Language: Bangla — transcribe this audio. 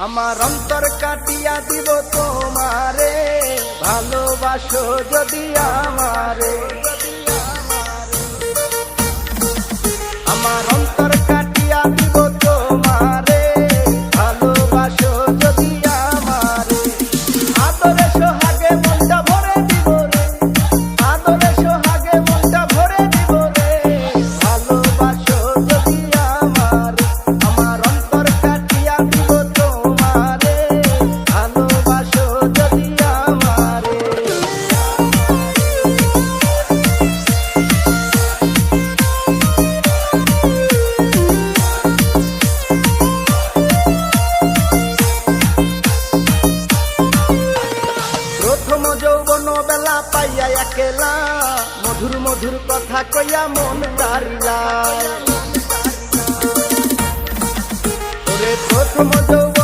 আমার অন্তর কাটিয়া দিব তোমারে, ভালোবাসো যদি আমারে। আমার অন্তর কাটিয়া দিব তোমারে, ভালোবাসো যদি আমারে। আদরে সোহাগে মনটা ভরে দিব রে, আদরে সোহাগে মনটা ভরে দিব রে, ভালোবাসো যদি আমারে। আমার অন্তর কাটিয়া দিব তোমারে, ভালোবাসো যদি আমারে। প্রথম যৌবন বেলা পাইয়া একেলা, মধুর মধুর কথা কইয়া মন তারিলা। প্রথম যৌবন